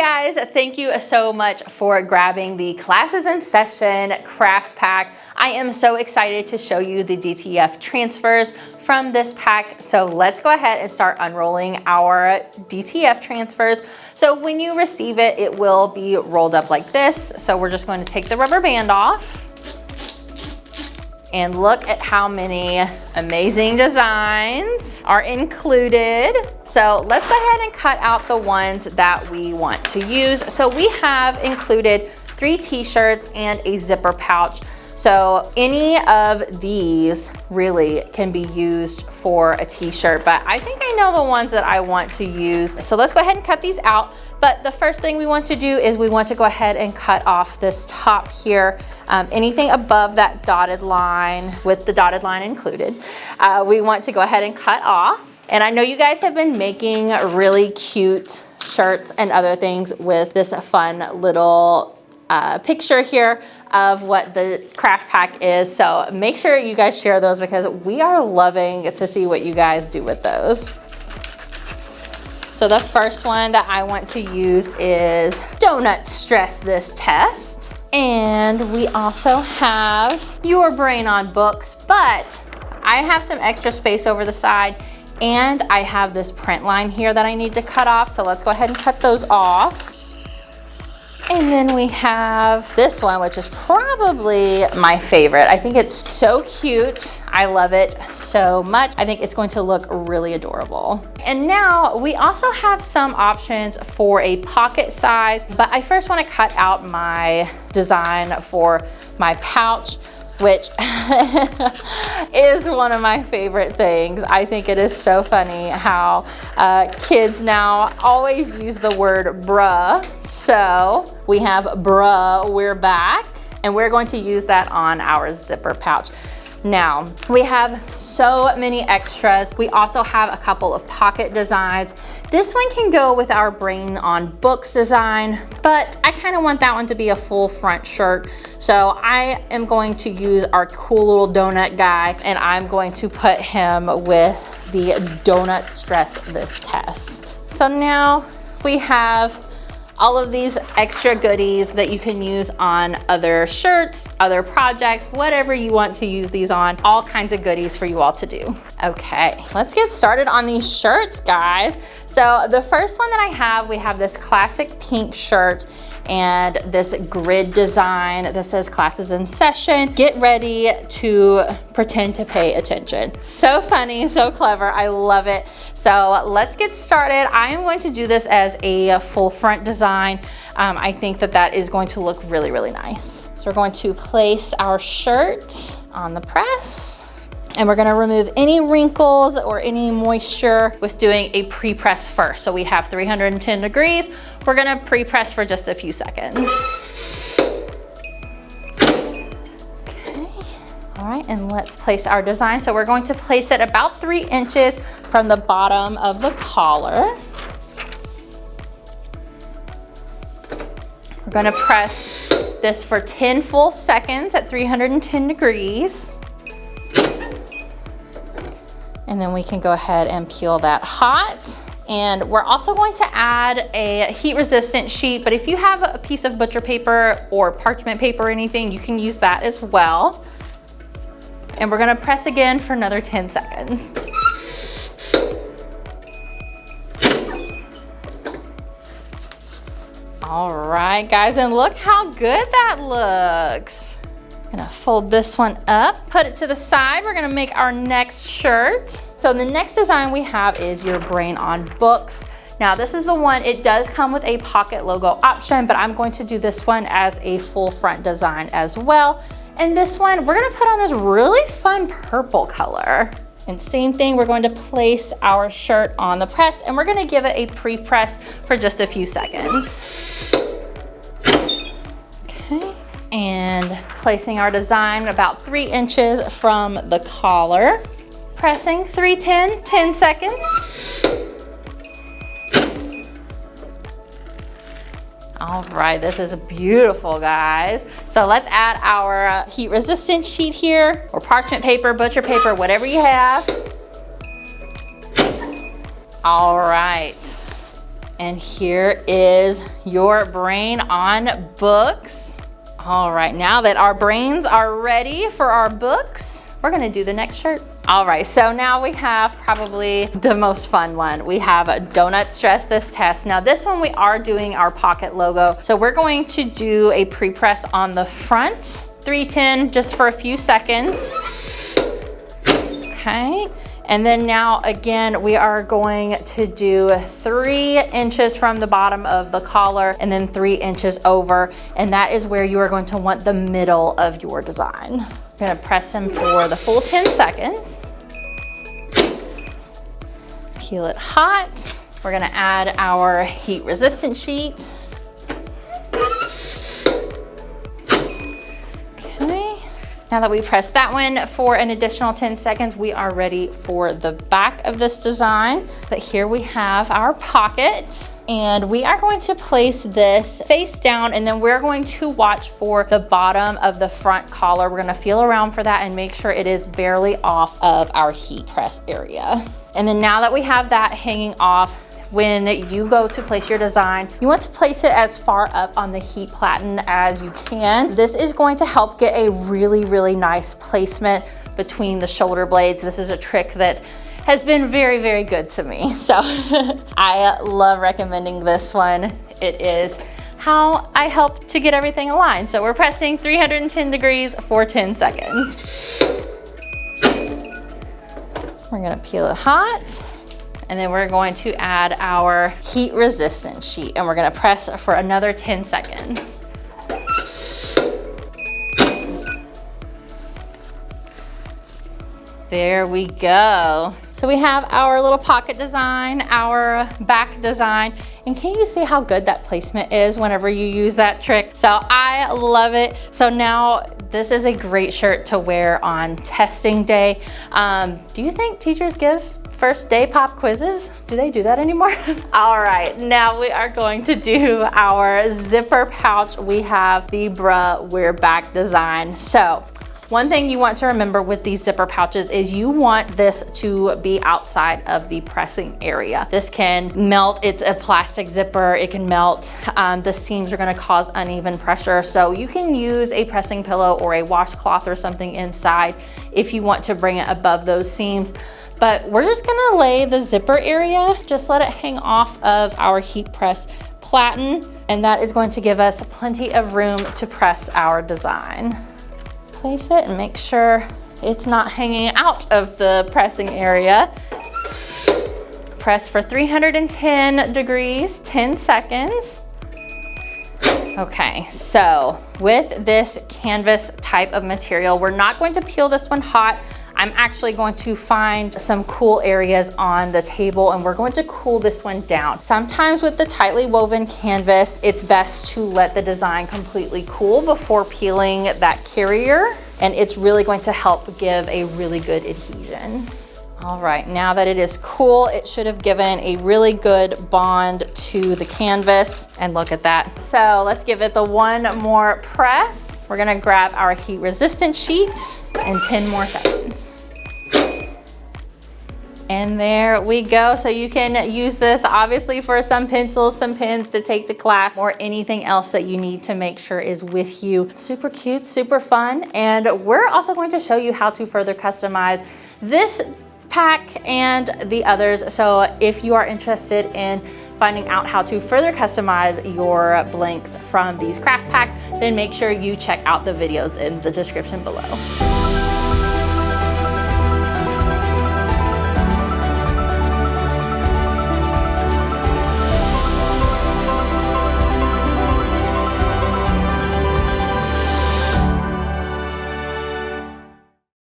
guys, thank you so much for grabbing the Classes in Session craft pack. I am so excited to show you the DTF transfers from this pack. So let's go ahead and start unrolling our DTF transfers. So when you receive it, it will be rolled up like this. So we're just going to take the rubber band off. And look at how many amazing designs are included. So let's go ahead and cut out the ones that we want to use. So we have included 3 t-shirts and a zipper pouch. So any of these really can be used for a t-shirt, but I think I know the ones that I want to use. So let's go ahead and cut these out. But the first thing we want to do is we want to go ahead and cut off this top here. Anything above that dotted line, with the dotted line included, we want to go ahead and cut off. And I know you guys have been making really cute shirts and other things with this fun little picture here of what the craft pack is. So make sure you guys share those because we are loving to see what you guys do with those. So the first one that I want to use is Donut Stress This Test. And we also have Your Brain on Books, but I have some extra space over the side and I have this print line here that I need to cut off. So let's go ahead and cut those off. And then we have this one, which is probably my favorite. I think it's so cute. I love it so much. I think it's going to look really adorable. And now we also have some options for a pocket size, but I first want to cut out my design for my pouch, which is one of my favorite things. I think it is so funny how kids now always use the word bruh. So we have bruh, we're back, and we're going to use that on our zipper pouch. Now, we have so many extras. We also have a couple of pocket designs. This one can go with our Brain on Books design, but I kind of want that one to be a full front shirt. So I am going to use our cool little donut guy, and I'm going to put him with the Donut Stress This Test. So now we have all of these extra goodies that you can use on other shirts, other projects, whatever you want to use these on, all kinds of goodies for you all to do. Okay, let's get started on these shirts, guys. So the first one that I have, we have this classic pink shirt and this grid design that says Classes in Session. Get ready to pretend to pay attention. So funny, so clever, I love it. So let's get started. I am going to do this as a full front design. I think that that is going to look really, really nice. So we're going to place our shirt on the press. And we're gonna remove any wrinkles or any moisture with doing a pre-press first. So we have 310 degrees. We're gonna pre-press for just a few seconds. Okay, all right, and let's place our design. So we're going to place it about 3 inches from the bottom of the collar. We're gonna press this for 10 full seconds at 310 degrees. And then we can go ahead and peel that hot. And we're also going to add a heat resistant sheet, but if you have a piece of butcher paper or parchment paper or anything, you can use that as well. And we're gonna press again for another 10 seconds. All right, guys, and look how good that looks. Gonna fold this one up, put it to the side. We're gonna make our next shirt. So the next design we have is Your Brain on Books. Now this is the one, it does come with a pocket logo option, but I'm going to do this one as a full front design as well. And this one, we're gonna put on this really fun purple color. And same thing, we're going to place our shirt on the press and we're gonna give it a pre-press for just a few seconds. Okay. And placing our design about 3 inches from the collar. Pressing 310, 10 seconds. All right, this is beautiful, guys. So let's add our heat resistant sheet here, or parchment paper, butcher paper, whatever you have. All right. And here is your brain on books. All right, now that our brains are ready for our books, we're gonna do the next shirt. All right, so now we have probably the most fun one. We have Don't Stress This Test. Now this one we are doing our pocket logo. So we're going to do a pre-press on the front, 310, just for a few seconds. Okay. And then now again, we are going to do 3 inches from the bottom of the collar and then 3 inches over. And that is where you are going to want the middle of your design. I'm gonna press them for the full 10 seconds. Peel it hot. We're gonna add our heat resistant sheet. Now that we pressed that one for an additional 10 seconds, we are ready for the back of this design. But here we have our pocket, and we are going to place this face down, and then we're going to watch for the bottom of the front collar. We're gonna feel around for that and make sure it is barely off of our heat press area. And then now that we have that hanging off, when you go to place your design, you want to place it as far up on the heat platen as you can. This is going to help get a really, really nice placement between the shoulder blades. This is a trick that has been very, very good to me. So I love recommending this one. It is how I help to get everything aligned. So we're pressing 310 degrees for 10 seconds. We're gonna peel it hot. And then we're going to add our heat resistant sheet, and we're gonna press for another 10 seconds. There we go. So we have our little pocket design, our back design, and can you see how good that placement is whenever you use that trick? So I love it. So now this is a great shirt to wear on testing day. Do you think teachers give first day pop quizzes? Do they do that anymore? All right, now we are going to do our zipper pouch. We have the We're Back design. So one thing you want to remember with these zipper pouches is you want this to be outside of the pressing area. This can melt, it's a plastic zipper, it can melt. The seams are gonna cause uneven pressure. So you can use a pressing pillow or a washcloth or something inside if you want to bring it above those seams. But we're just gonna lay the zipper area, just let it hang off of our heat press platen, and that is going to give us plenty of room to press our design. Place it and make sure it's not hanging out of the pressing area. Press for 310 degrees, 10 seconds. Okay, so with this canvas type of material, we're not going to peel this one hot. I'm actually going to find some cool areas on the table, and we're going to cool this one down. Sometimes with the tightly woven canvas, it's best to let the design completely cool before peeling that carrier, and it's really going to help give a really good adhesion. All right, now that it is cool, it should have given a really good bond to the canvas, and look at that. So let's give it the one more press. We're gonna grab our heat resistant sheet and 10 more seconds. And there we go. So you can use this obviously for some pencils, some pens to take to class, or anything else that you need to make sure is with you. Super cute, super fun. And we're also going to show you how to further customize this pack and the others. So if you are interested in finding out how to further customize your blanks from these craft packs, then make sure you check out the videos in the description below.